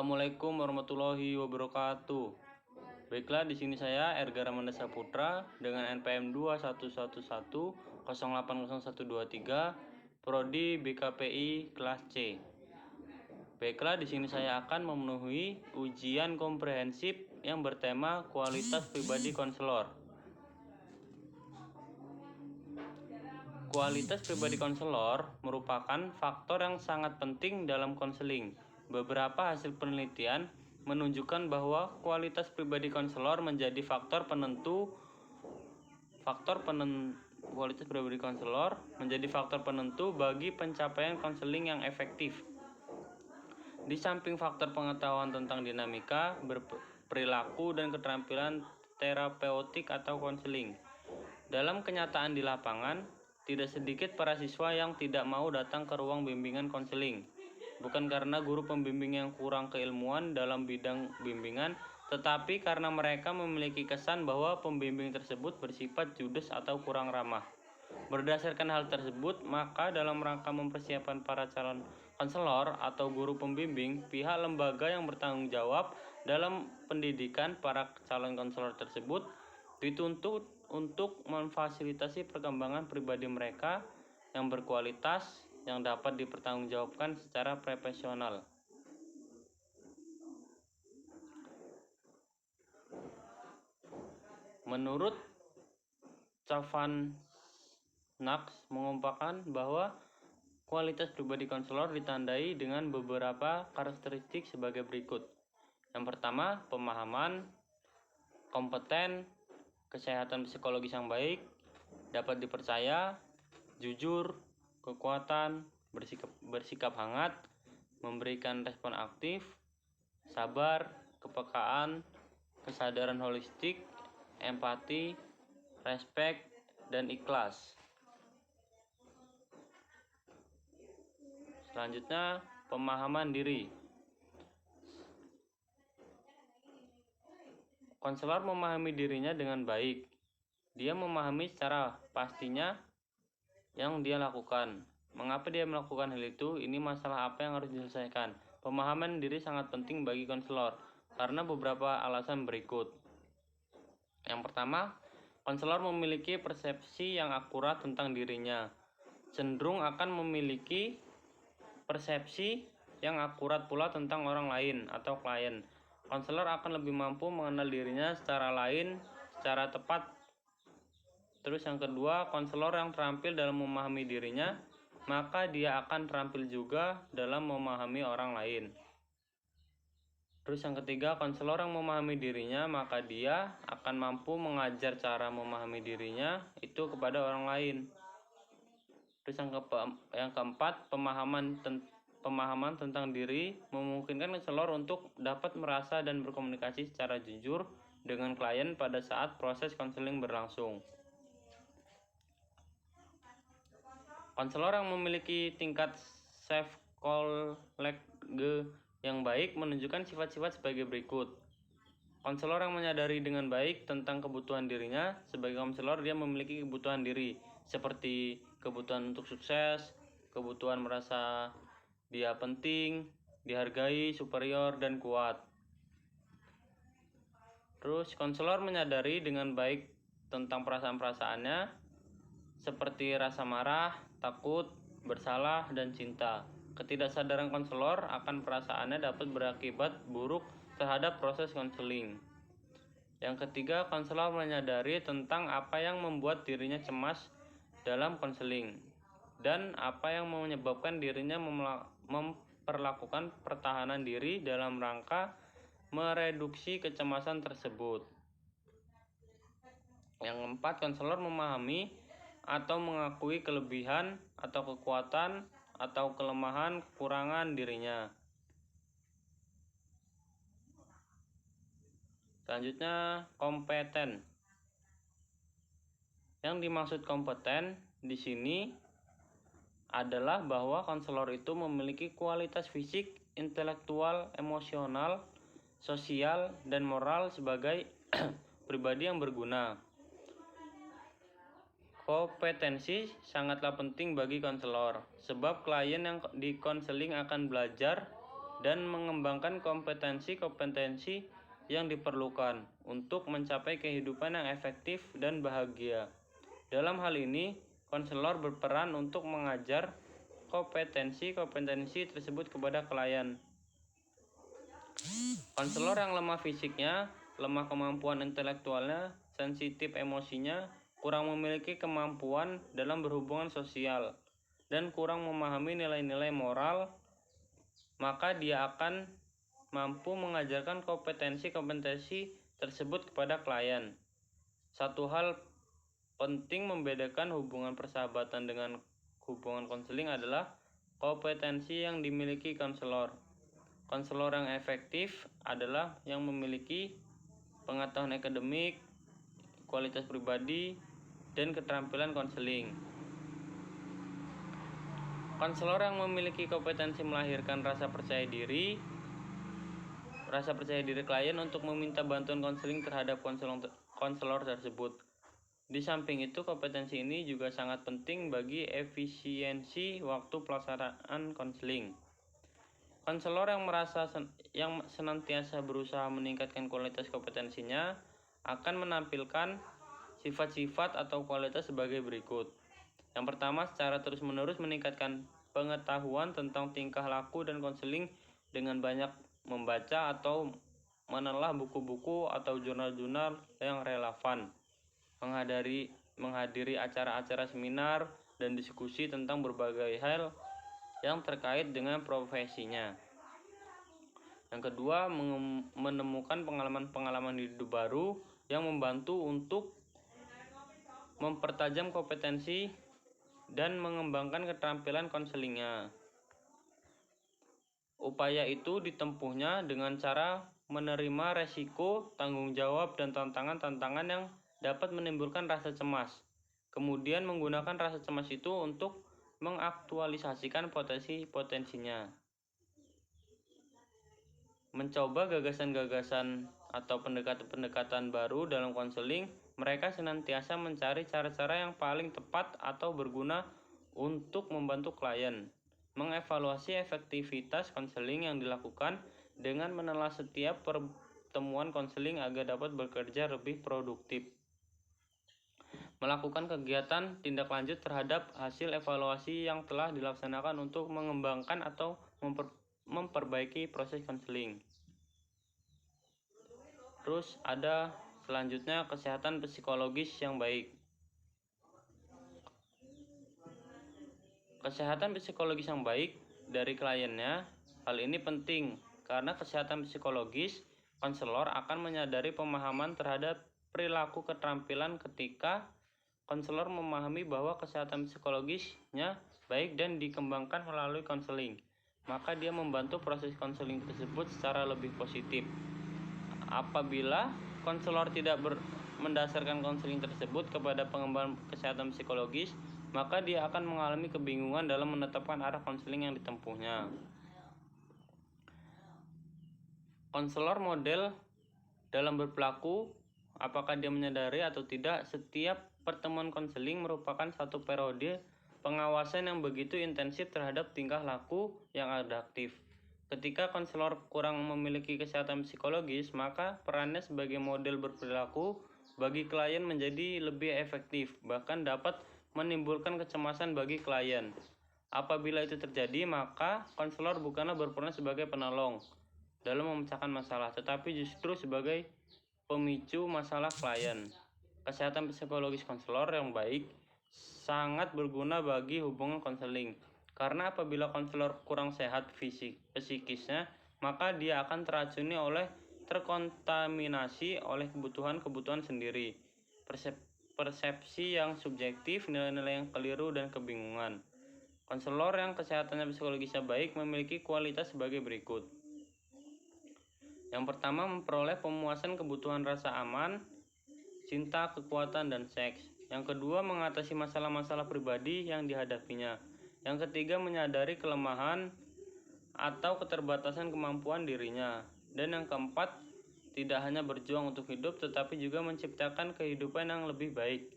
Assalamualaikum warahmatullahi wabarakatuh. Baiklah, di sini saya Erga Ramanda Saputra dengan NPM 2111080123 Prodi BKPI kelas C. Baiklah, di sini saya akan memenuhi ujian komprehensif yang bertema kualitas pribadi konselor. Kualitas pribadi konselor merupakan faktor yang sangat penting dalam konseling. Beberapa hasil penelitian menunjukkan bahwa kualitas pribadi konselor menjadi faktor penentu bagi pencapaian konseling yang efektif. Di samping faktor pengetahuan tentang dinamika, perilaku dan keterampilan terapeutik atau konseling. Dalam kenyataan di lapangan, tidak sedikit para siswa yang tidak mau datang ke ruang bimbingan konseling. Bukan karena guru pembimbing yang kurang keilmuan dalam bidang bimbingan, tetapi karena mereka memiliki kesan bahwa pembimbing tersebut bersifat judes atau kurang ramah. Berdasarkan hal tersebut, maka dalam rangka mempersiapkan para calon konselor atau guru pembimbing, pihak lembaga yang bertanggung jawab dalam pendidikan para calon konselor tersebut dituntut untuk memfasilitasi perkembangan pribadi mereka yang berkualitas yang dapat dipertanggungjawabkan secara profesional. Menurut Chavan Naks mengungkapkan bahwa kualitas pribadi konselor ditandai dengan beberapa karakteristik sebagai berikut. Yang pertama, pemahaman, kompeten, kesehatan psikologis yang baik, dapat dipercaya, jujur, kekuatan, bersikap hangat, memberikan respon aktif, sabar, kepekaan, kesadaran holistik, empati, respek, dan ikhlas. Selanjutnya, pemahaman diri. Konselor memahami dirinya dengan baik. Dia memahami secara pastinya yang dia lakukan. Mengapa dia melakukan hal itu? Ini masalah apa yang harus diselesaikan. Pemahaman diri sangat penting bagi konselor karena beberapa alasan berikut. Yang pertama, konselor memiliki persepsi yang akurat tentang dirinya. Cenderung akan memiliki persepsi yang akurat pula tentang orang lain atau klien. Konselor akan lebih mampu mengenal dirinya secara tepat. Terus yang kedua, konselor yang terampil dalam memahami dirinya, maka dia akan terampil juga dalam memahami orang lain. Terus yang ketiga, konselor yang memahami dirinya, maka dia akan mampu mengajar cara memahami dirinya itu kepada orang lain. Terus yang keempat, pemahaman tentang diri memungkinkan konselor untuk dapat merasa dan berkomunikasi secara jujur dengan klien pada saat proses konseling berlangsung. Konselor yang memiliki tingkat self-college yang baik menunjukkan sifat-sifat sebagai berikut. Konselor yang menyadari dengan baik tentang kebutuhan dirinya. Sebagai konselor, dia memiliki kebutuhan diri seperti kebutuhan untuk sukses, kebutuhan merasa dia penting, dihargai, superior, dan kuat. Terus konselor menyadari dengan baik tentang perasaan-perasaannya seperti rasa marah, takut, bersalah, dan cinta. Ketidaksadaran konselor akan perasaannya dapat berakibat buruk terhadap proses konseling. Yang ketiga, konselor menyadari tentang apa yang membuat dirinya cemas dalam konseling dan apa yang menyebabkan dirinya memperlakukan pertahanan diri dalam rangka mereduksi kecemasan tersebut. Yang keempat, konselor memahami atau mengakui kelebihan atau kekuatan atau kelemahan kekurangan dirinya. Selanjutnya, kompeten. Yang dimaksud kompeten di sini adalah bahwa konselor itu memiliki kualitas fisik, intelektual, emosional, sosial, dan moral sebagai pribadi yang berguna. Kompetensi sangatlah penting bagi konselor, sebab klien yang dikonseling akan belajar dan mengembangkan kompetensi-kompetensi yang diperlukan untuk mencapai kehidupan yang efektif dan bahagia. Dalam hal ini, konselor berperan untuk mengajar kompetensi-kompetensi tersebut kepada klien. Konselor yang lemah fisiknya, lemah kemampuan intelektualnya, sensitif emosinya, kurang memiliki kemampuan dalam berhubungan sosial, dan kurang memahami nilai-nilai moral, maka dia akan mampu mengajarkan kompetensi-kompetensi tersebut kepada klien. Satu hal penting membedakan hubungan persahabatan dengan hubungan konseling adalah kompetensi yang dimiliki konselor. Konselor yang efektif adalah yang memiliki pengetahuan akademik, kualitas pribadi, dan keterampilan konseling. Konselor yang memiliki kompetensi melahirkan rasa percaya diri klien untuk meminta bantuan konseling terhadap konselor tersebut. Di samping itu, kompetensi ini juga sangat penting bagi efisiensi waktu pelaksanaan konseling. Konselor yang senantiasa berusaha meningkatkan kualitas kompetensinya akan menampilkan sifat-sifat atau kualitas sebagai berikut. Yang pertama, secara terus-menerus meningkatkan pengetahuan tentang tingkah laku dan konseling dengan banyak membaca atau menelah buku-buku atau jurnal-jurnal yang relevan, menghadiri acara-acara seminar dan diskusi tentang berbagai hal yang terkait dengan profesinya. Yang kedua, menemukan pengalaman-pengalaman hidup baru yang membantu untuk mempertajam kompetensi dan mengembangkan keterampilan konselingnya. Upaya itu ditempuhnya dengan cara menerima resiko, tanggung jawab, dan tantangan-tantangan yang dapat menimbulkan rasa cemas. Kemudian menggunakan rasa cemas itu untuk mengaktualisasikan potensi-potensinya. Mencoba gagasan-gagasan atau pendekatan-pendekatan baru dalam konseling, mereka senantiasa mencari cara-cara yang paling tepat atau berguna untuk membantu klien. Mengevaluasi efektivitas konseling yang dilakukan dengan menelah setiap pertemuan konseling agar dapat bekerja lebih produktif. Melakukan kegiatan tindak lanjut terhadap hasil evaluasi yang telah dilaksanakan untuk mengembangkan atau memperbaiki proses konseling. Terus ada selanjutnya kesehatan psikologis yang baik. Kesehatan psikologis yang baik dari kliennya, hal ini penting karena kesehatan psikologis, konselor akan menyadari pemahaman terhadap perilaku keterampilan ketika konselor memahami bahwa kesehatan psikologisnya baik dan dikembangkan melalui konseling, maka dia membantu proses konseling tersebut secara lebih positif. Apabila konselor tidak mendasarkan konseling tersebut kepada pengembangan kesehatan psikologis, maka dia akan mengalami kebingungan dalam menetapkan arah konseling yang ditempuhnya. Konselor model dalam berperilaku, apakah dia menyadari atau tidak, setiap pertemuan konseling merupakan satu periode pengawasan yang begitu intensif terhadap tingkah laku yang adaptif. Ketika konselor kurang memiliki kesehatan psikologis, maka perannya sebagai model berperilaku bagi klien menjadi lebih efektif, bahkan dapat menimbulkan kecemasan bagi klien. Apabila itu terjadi, maka konselor bukanlah berperan sebagai penolong dalam memecahkan masalah, tetapi justru sebagai pemicu masalah klien. Kesehatan psikologis konselor yang baik sangat berguna bagi hubungan konseling, karena apabila konselor kurang sehat psikisnya, maka dia akan terkontaminasi oleh kebutuhan-kebutuhan sendiri, persepsi yang subjektif, nilai-nilai yang keliru, dan kebingungan. Konselor yang kesehatannya psikologisnya baik memiliki kualitas sebagai berikut. Yang pertama, memperoleh pemuasan kebutuhan rasa aman, cinta, kekuatan, dan seks. Yang kedua, mengatasi masalah-masalah pribadi yang dihadapinya. Yang ketiga, menyadari kelemahan atau keterbatasan kemampuan dirinya. Dan yang keempat, tidak hanya berjuang untuk hidup, tetapi juga menciptakan kehidupan yang lebih baik.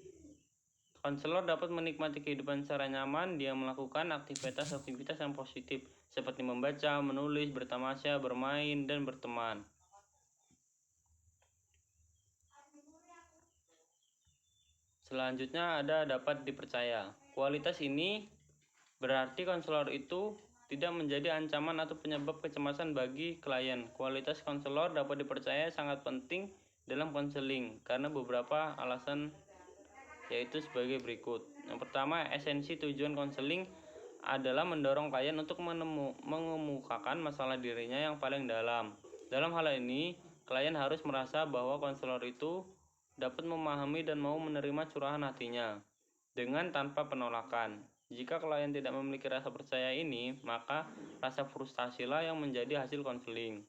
Konselor dapat menikmati kehidupan secara nyaman, dia melakukan aktivitas-aktivitas yang positif, seperti membaca, menulis, bertamasya, bermain, dan berteman. Selanjutnya ada dapat dipercaya. Kualitas ini berarti konselor itu tidak menjadi ancaman atau penyebab kecemasan bagi klien. Kualitas konselor dapat dipercaya sangat penting dalam konseling karena beberapa alasan, yaitu sebagai berikut. Yang pertama, esensi tujuan konseling adalah mendorong klien untuk mengemukakan masalah dirinya yang paling dalam. Dalam hal ini, klien harus merasa bahwa konselor itu dapat memahami dan mau menerima curahan hatinya dengan tanpa penolakan. Jika klien tidak memiliki rasa percaya ini, maka rasa frustasilah yang menjadi hasil konseling.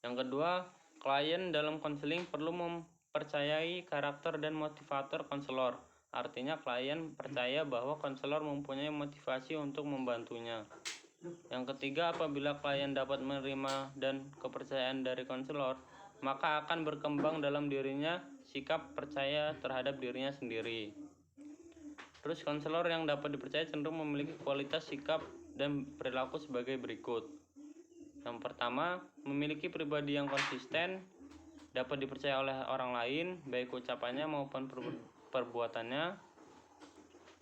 Yang kedua, klien dalam konseling perlu mempercayai karakter dan motivator konselor. Artinya klien percaya bahwa konselor mempunyai motivasi untuk membantunya. Yang ketiga, apabila klien dapat menerima dan kepercayaan dari konselor, maka akan berkembang dalam dirinya sikap percaya terhadap dirinya sendiri. Terus konselor yang dapat dipercaya cenderung memiliki kualitas sikap dan perilaku sebagai berikut. Yang pertama, memiliki pribadi yang konsisten, dapat dipercaya oleh orang lain, baik ucapannya maupun perbuatannya.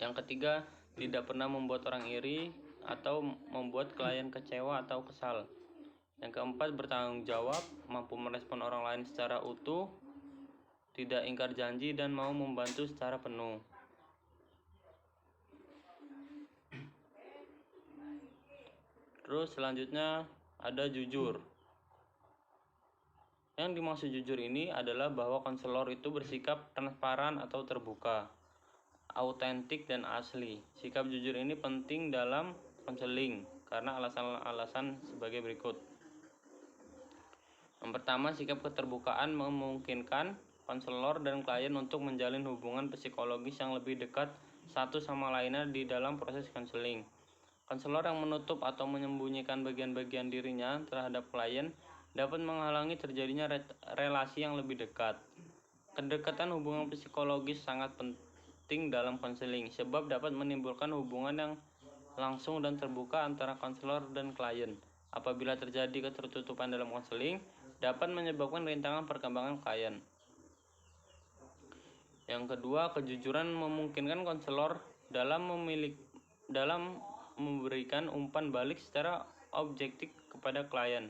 Yang ketiga, tidak pernah membuat orang iri atau membuat klien kecewa atau kesal. Yang keempat, bertanggung jawab, mampu merespon orang lain secara utuh, tidak ingkar janji, dan mau membantu secara penuh. Terus selanjutnya ada jujur. Yang dimaksud jujur ini adalah bahwa konselor itu bersikap transparan atau terbuka, autentik dan asli. Sikap jujur ini penting dalam konseling karena alasan-alasan sebagai berikut. Yang pertama, sikap keterbukaan memungkinkan konselor dan klien untuk menjalin hubungan psikologis yang lebih dekat satu sama lainnya di dalam proses konseling. Konselor yang menutup atau menyembunyikan bagian-bagian dirinya terhadap klien dapat menghalangi terjadinya relasi yang lebih dekat. Kedekatan hubungan psikologis sangat penting dalam konseling sebab dapat menimbulkan hubungan yang langsung dan terbuka antara konselor dan klien. Apabila terjadi ketertutupan dalam konseling, dapat menyebabkan rintangan perkembangan klien. Yang kedua, kejujuran memungkinkan konselor dalam memberikan umpan balik secara objektif kepada klien.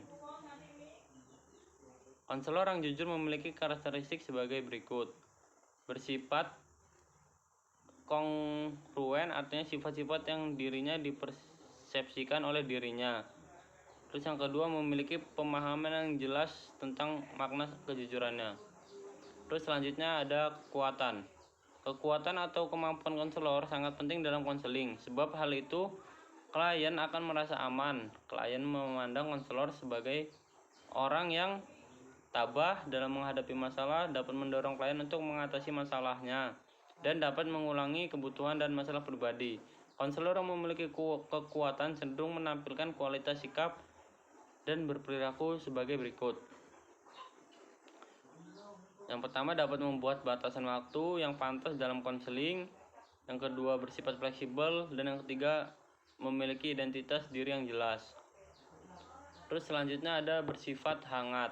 Konselor yang jujur memiliki karakteristik sebagai berikut. Bersifat kongruen, artinya sifat-sifat yang dirinya dipersepsikan oleh dirinya. Terus yang kedua, memiliki pemahaman yang jelas tentang makna kejujurannya. Terus selanjutnya ada kekuatan. Kekuatan atau kemampuan konselor sangat penting dalam konseling, sebab hal itu klien akan merasa aman. Klien memandang konselor sebagai orang yang tabah dalam menghadapi masalah, dapat mendorong klien untuk mengatasi masalahnya, dan dapat mengulangi kebutuhan dan masalah pribadi. Konselor yang memiliki kekuatan cenderung menampilkan kualitas sikap dan berperilaku sebagai berikut. Yang pertama, dapat membuat batasan waktu yang pantas dalam konseling. Yang kedua, bersifat fleksibel. Dan yang ketiga, memiliki identitas diri yang jelas. Terus selanjutnya ada bersifat hangat.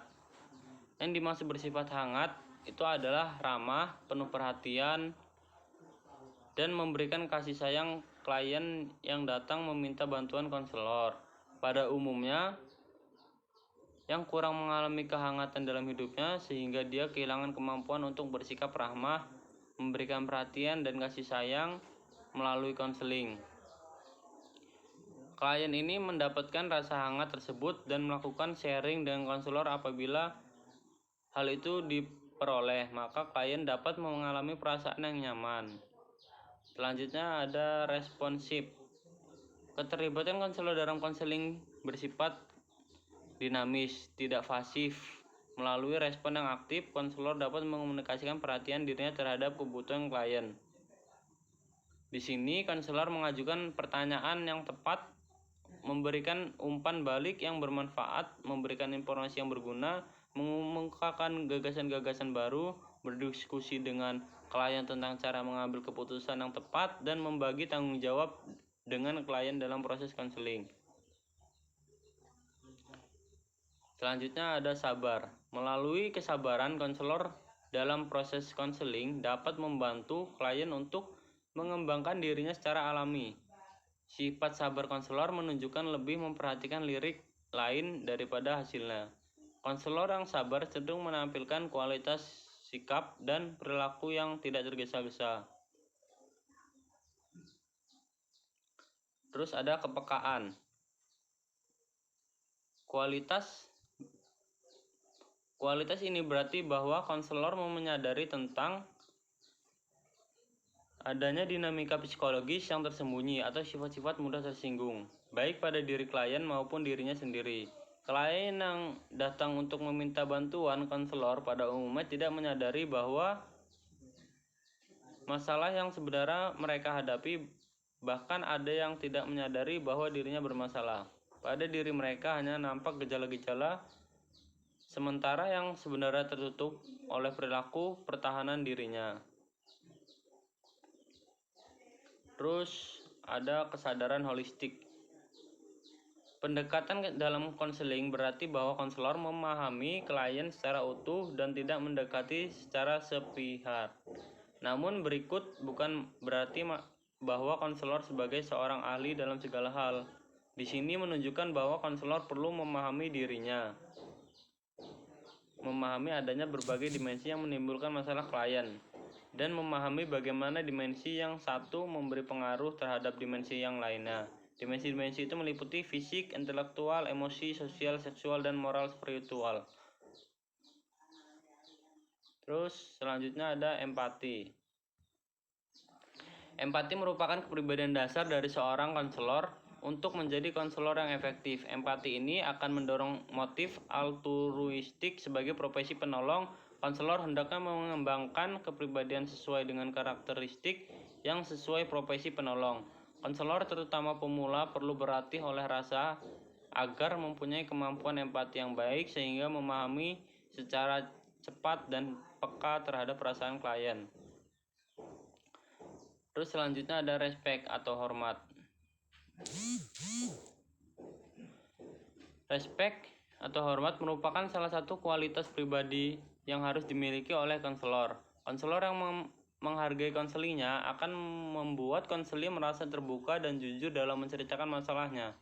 Yang dimaksud bersifat hangat itu adalah ramah, penuh perhatian, dan memberikan kasih sayang klien yang datang meminta bantuan konselor. Pada umumnya, yang kurang mengalami kehangatan dalam hidupnya sehingga dia kehilangan kemampuan untuk bersikap ramah, memberikan perhatian dan kasih sayang melalui konseling. Klien ini mendapatkan rasa hangat tersebut dan melakukan sharing dengan konselor. Apabila hal itu diperoleh, maka klien dapat mengalami perasaan yang nyaman. Selanjutnya ada responsif. Keterlibatan konselor dalam konseling bersifat dinamis, tidak pasif. Melalui respon yang aktif, konselor dapat mengomunikasikan perhatian dirinya terhadap kebutuhan klien. Di sini konselor mengajukan pertanyaan yang tepat, memberikan umpan balik yang bermanfaat, memberikan informasi yang berguna, mengungkapkan gagasan-gagasan baru, berdiskusi dengan klien tentang cara mengambil keputusan yang tepat, dan membagi tanggung jawab dengan klien dalam proses konseling. Selanjutnya ada sabar. Melalui kesabaran, konselor dalam proses konseling dapat membantu klien untuk mengembangkan dirinya secara alami. Sifat sabar konselor menunjukkan lebih memperhatikan lirik lain daripada hasilnya. Konselor yang sabar cenderung menampilkan kualitas sikap dan perilaku yang tidak tergesa-gesa. Terus ada kepekaan. Kualitas ini berarti bahwa konselor menyadari tentang adanya dinamika psikologis yang tersembunyi atau sifat-sifat mudah tersinggung, baik pada diri klien maupun dirinya sendiri. Klien yang datang untuk meminta bantuan konselor pada umumnya tidak menyadari bahwa masalah yang sebenarnya mereka hadapi, bahkan ada yang tidak menyadari bahwa dirinya bermasalah. Pada diri mereka hanya nampak gejala-gejala, sementara yang sebenarnya tertutup oleh perilaku pertahanan dirinya. Terus ada kesadaran holistik. Pendekatan dalam konseling berarti bahwa konselor memahami klien secara utuh dan tidak mendekati secara sepihak. Namun berikut bukan berarti bahwa konselor sebagai seorang ahli dalam segala hal. Di sini menunjukkan bahwa konselor perlu memahami dirinya, memahami adanya berbagai dimensi yang menimbulkan masalah klien, dan memahami bagaimana dimensi yang satu memberi pengaruh terhadap dimensi yang lainnya. Dimensi-dimensi itu meliputi fisik, intelektual, emosi, sosial, seksual, dan moral spiritual. Terus selanjutnya ada empati. Empati merupakan kepribadian dasar dari seorang konselor untuk menjadi konselor yang efektif. Empati ini akan mendorong motif altruistik sebagai profesi penolong. Konselor hendaknya mengembangkan kepribadian sesuai dengan karakteristik yang sesuai profesi penolong. Konselor terutama pemula perlu berlatih oleh rasa agar mempunyai kemampuan empati yang baik sehingga memahami secara cepat dan peka terhadap perasaan klien. Terus selanjutnya ada respect atau hormat. Respect atau hormat merupakan salah satu kualitas pribadi yang harus dimiliki oleh konselor. Konselor yang menghargai konselingnya akan membuat konseling merasa terbuka dan jujur dalam menceritakan masalahnya.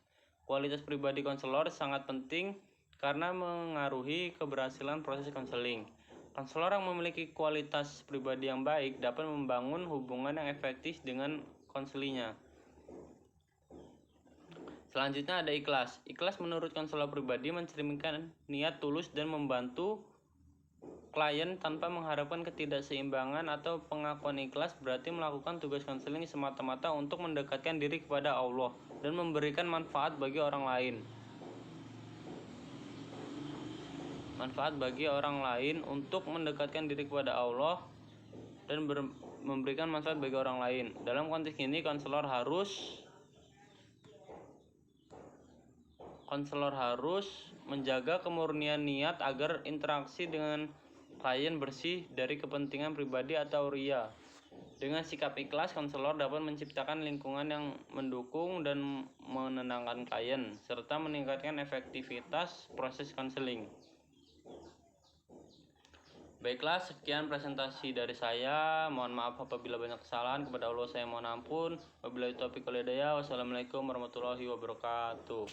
Kualitas pribadi konselor sangat penting karena mengaruhi keberhasilan proses konseling. Konselor yang memiliki kualitas pribadi yang baik dapat membangun hubungan yang efektif dengan konselingnya. Selanjutnya ada ikhlas. Ikhlas menurut konselor pribadi mencerminkan niat tulus dan membantu klien tanpa mengharapkan ketidakseimbangan atau pengakuan. Ikhlas berarti melakukan tugas konseling semata-mata untuk mendekatkan diri kepada Allah dan memberikan manfaat bagi orang lain. Untuk mendekatkan diri kepada Allah dan memberikan manfaat bagi orang lain. Dalam konteks ini konselor harus menjaga kemurnian niat agar interaksi dengan klien bersih dari kepentingan pribadi atau ria. Dengan sikap ikhlas, konselor dapat menciptakan lingkungan yang mendukung dan menenangkan klien, serta meningkatkan efektivitas proses konseling. Baiklah, sekian presentasi dari saya. Mohon maaf apabila banyak kesalahan. Kepada Allah saya mohon ampun. Wabillahi taufiq wal hidayah. Wassalamualaikum warahmatullahi wabarakatuh.